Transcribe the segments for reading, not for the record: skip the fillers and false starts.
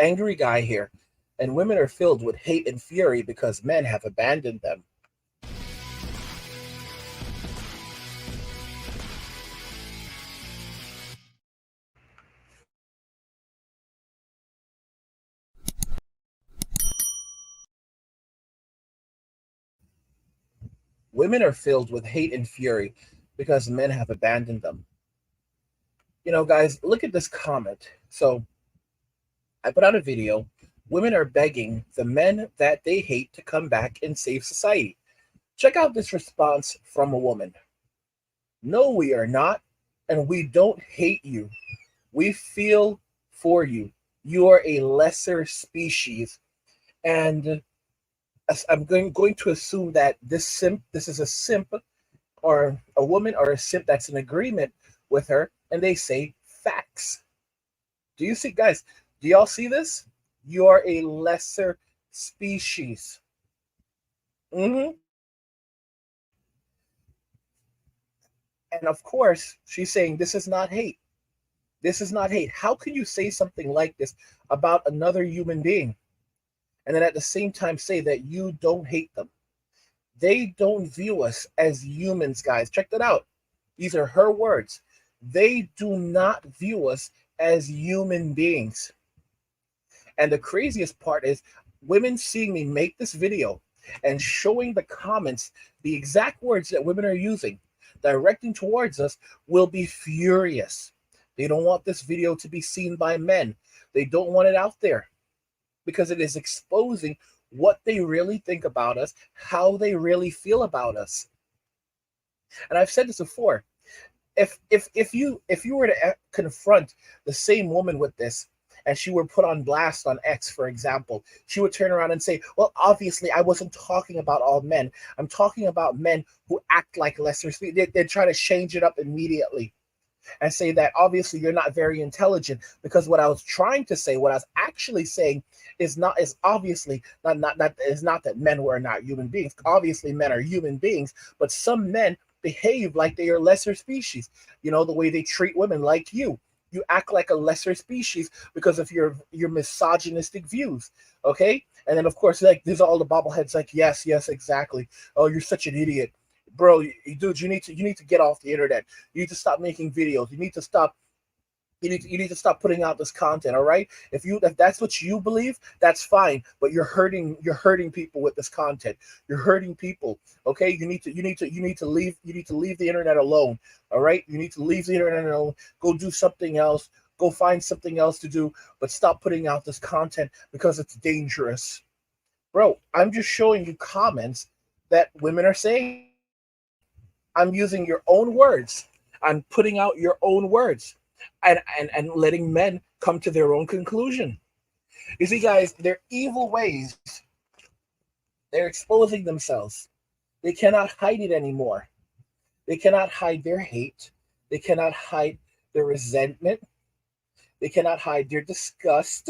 Angry guy here. And women are filled with hate and fury because men have abandoned them. Women are filled with hate and fury because men have abandoned them. Guys, look at this comment. So I put out a video. Women are begging the men that they hate to come back and save society. Check out this response from a woman. No, we are not, and we don't hate you. We feel for you. You are a lesser species. And I'm going to assume that this is a simp or a woman or a simp that's in agreement with her, and they say facts. Do you see, guys? Do y'all see this? You are a lesser species. hmm And of course, she's saying this is not hate. This is not hate. How can you say something like this about another human being and then at the same time say that you don't hate them? They don't view us as humans, guys. Check that out. These are her words. They do not view us as human beings. And the craziest part is women seeing me make this video and showing the comments, the exact words that women are using, directing towards us, will be furious. They don't want this video to be seen by men. They don't want it out there because it is exposing what they really think about us, how they really feel about us. And I've said this before. If you were to confront the same woman with this, and she were put on blast on X, for example, she would turn around and say, well, obviously, I wasn't talking about all men. I'm talking about men who act like lesser species. They try to change it up immediately and say that obviously you're not very intelligent, because what I was trying to say, what I was actually saying is obviously not is not that men were not human beings. Obviously, men are human beings, but some men behave like they are lesser species. The way they treat women, like you. You act like a lesser species because of your misogynistic views, okay? And then of course, like there's all the bobbleheads, like yes, exactly. Oh, you're such an idiot, bro. Dude, you need to get off the internet. You need to stop making videos. You need to stop putting out this content, all right? If that's what you believe, that's fine, but you're hurting people with this content. You're hurting people, okay? You need to leave the internet alone, all right? You need to leave the internet alone. Go do something else. Go find something else to do, but stop putting out this content because it's dangerous. Bro, I'm just showing you comments that women are saying. I'm using your own words. I'm putting out your own words and letting men come to their own conclusion. You see, guys, their evil ways, they're exposing themselves. They cannot hide it anymore. They cannot hide their hate. They cannot hide their resentment. They cannot hide their disgust.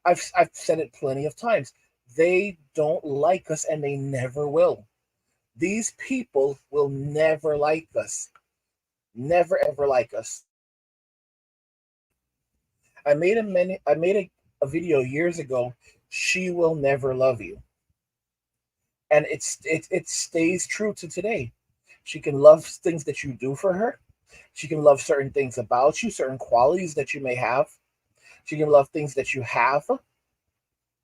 I've said it plenty of times. They don't like us and they never will. These people will never like us. Never ever like us. I made a video years ago. She will never love you, and it stays true to today. She can love things that you do for her. She can love certain things about you, certain qualities that you may have. She can love things that you have,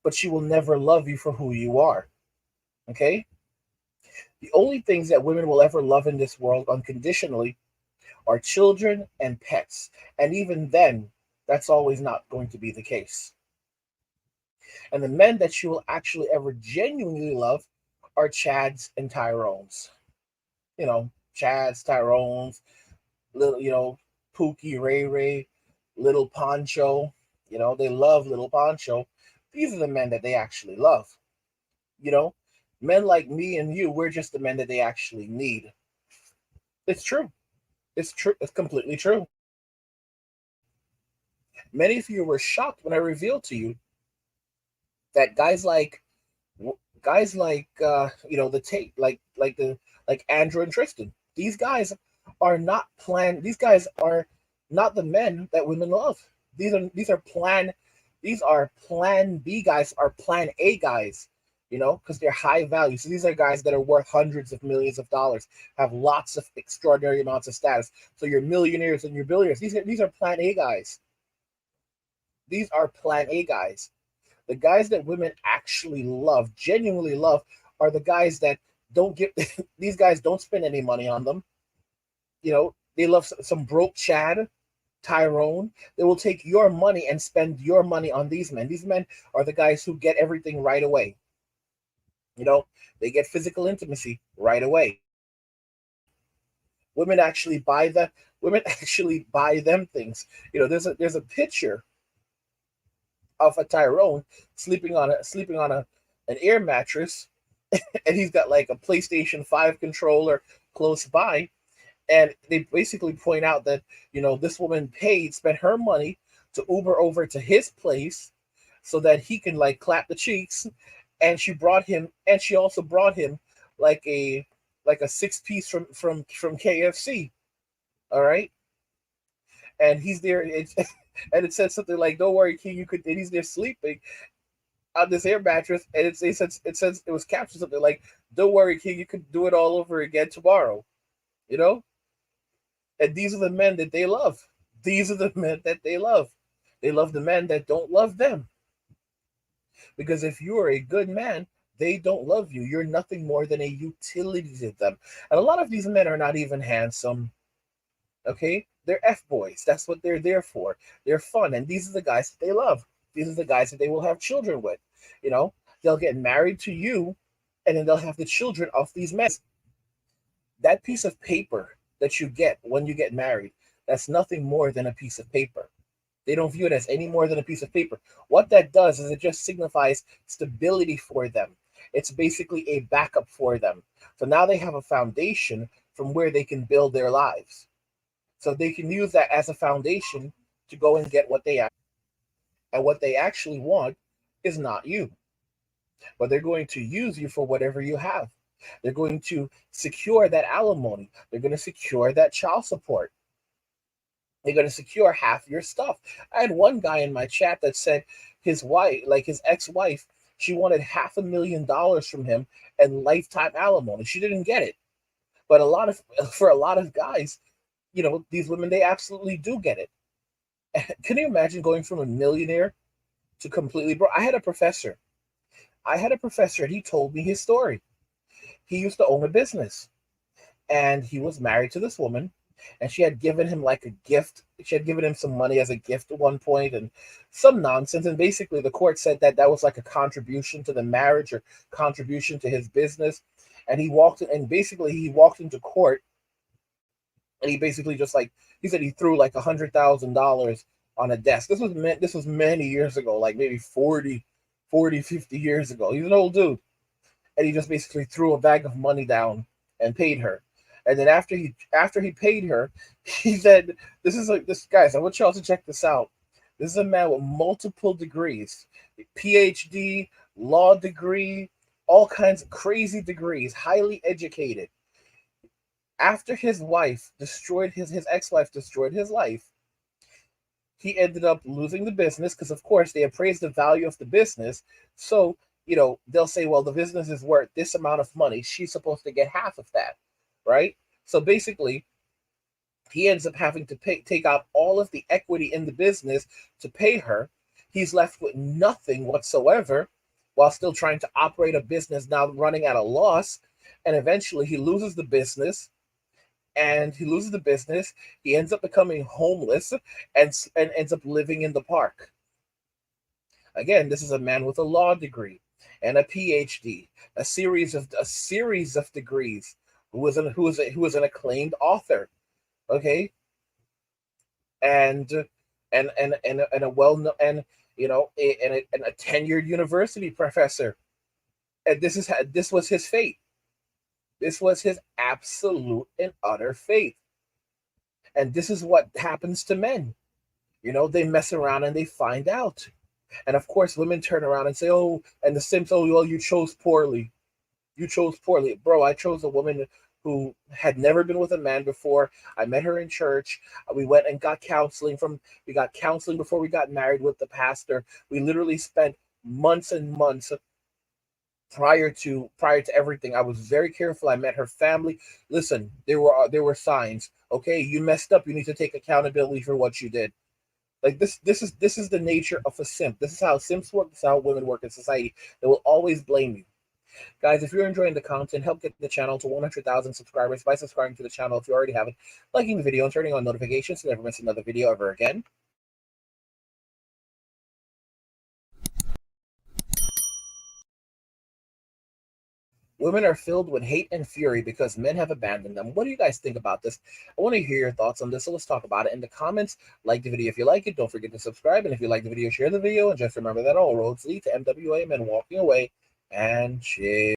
but she will never love you for who you are. Okay? The only things that women will ever love in this world unconditionally are children and pets. And even then, that's always not going to be the case. And the men that she will actually ever genuinely love are Chads and Tyrones. Chads, Tyrones, little, Pookie, Ray Ray, Little Poncho. They love Little Poncho. These are the men that they actually love. You know, Men like me and you, we're just the men that they actually need. It's true. It's true. It's completely true. Many of you were shocked when I revealed to you that guys like the Tate, like Andrew and Tristan. These guys are not planned. These guys are not the men that women love. These are planned. These are plan B guys, are plan A guys, because they're high value. So these are guys that are worth hundreds of millions of dollars, have lots of extraordinary amounts of status. So you're millionaires and you're billionaires. These are plan A guys. These are plan A guys. The guys that women actually love, genuinely love, are the guys that don't get these guys don't spend any money on them. They love some broke Chad, Tyrone. They will take your money and spend your money on these men. These men are the guys who get everything right away. They get physical intimacy right away. Women actually buy the women actually buy them things. There's a picture of a Tyrone sleeping on a an air mattress, and he's got like a PlayStation 5 controller close by, and they basically point out that this woman spent her money to Uber over to his place so that he can like clap the cheeks, and she also brought him like a 6 piece from KFC. All right, and he's there. And it said something like, "Don't worry, King, you could." And he's there sleeping on this air mattress, and it says it was captioned something like, "Don't worry, King, you could do it all over again tomorrow." You know, and these are the men that they love. These are the men that they love. They love the men that don't love them, because if you are a good man, they don't love you. You're nothing more than a utility to them. And a lot of these men are not even handsome. Okay, they're f boys. That's what they're there for. They're fun, and these are the guys that they love. These are the guys that they will have children with. You know, they'll get married to you, and then they'll have the children of these men. That piece of paper that you get when you get married, that's nothing more than a piece of paper. They don't view it as any more than a piece of paper. What that does is it just signifies stability for them. It's basically a backup for them. So now they have a foundation from where they can build their lives. So they can use that as a foundation to go and get what they and what they actually want is not you, but they're going to use you for whatever you have. They're going to secure that alimony. They're going to secure that child support. They're going to secure half your stuff. I had one guy in my chat that said his wife, like his ex-wife, she wanted $500,000 from him and lifetime alimony. She didn't get it. But for a lot of guys, these women, they absolutely do get it. Can you imagine going from a millionaire to completely broke? I had a professor and he told me his story. He used to own a business, and he was married to this woman, and she had given him like a gift. She had given him some money as a gift at one point, and some nonsense. And basically, the court said that that was like a contribution to the marriage or contribution to his business. And he walked into court, and he basically just like he said he threw like $100,000 on a desk. This was many years ago, like maybe 50 years ago. He's an old dude, and he just basically threw a bag of money down and paid her. And then after he paid her, he said, "This is like this, guys. I want y'all to check this out. This is a man with multiple degrees, PhD, law degree, all kinds of crazy degrees, highly educated. After his ex-wife destroyed his life, he ended up losing the business because, of course, they appraised the value of the business. So, they'll say, well, the business is worth this amount of money. She's supposed to get half of that, right? So basically, he ends up having to take out all of the equity in the business to pay her. He's left with nothing whatsoever while still trying to operate a business now running at a loss. And eventually he loses the business. He ends up becoming homeless and ends up living in the park. Again, this is a man with a law degree and a PhD, a series of degrees, who is an acclaimed author. Okay, and and a well known and a tenured university professor. And this was his fate. This was his absolute and utter fate. And this is what happens to men. They mess around and they find out. And of course, women turn around and say, "Oh," and the Sims, "Oh, well, you chose poorly. You chose poorly, bro. I chose a woman who had never been with a man before. I met her in church. We went and got counseling from we got counseling before we got married with the pastor. We literally spent months and months prior to everything. I was very careful. I met her family. Listen, there were signs. Okay, you messed up. You need to take accountability for what you did. Like this is the nature of a simp. This is how simps work. This is how women work in society. They will always blame you. Guys, if you're enjoying the content, help get the channel to 100,000 subscribers by subscribing to the channel if you already haven't, liking the video, and turning on notifications to never miss another video ever again. Women are filled with hate and fury because men have abandoned them. What do you guys think about this? I want to hear your thoughts on this, so let's talk about it in the comments. Like the video if you like it. Don't forget to subscribe. And if you like the video, share the video. And just remember that all roads lead to MWA men walking away and chill.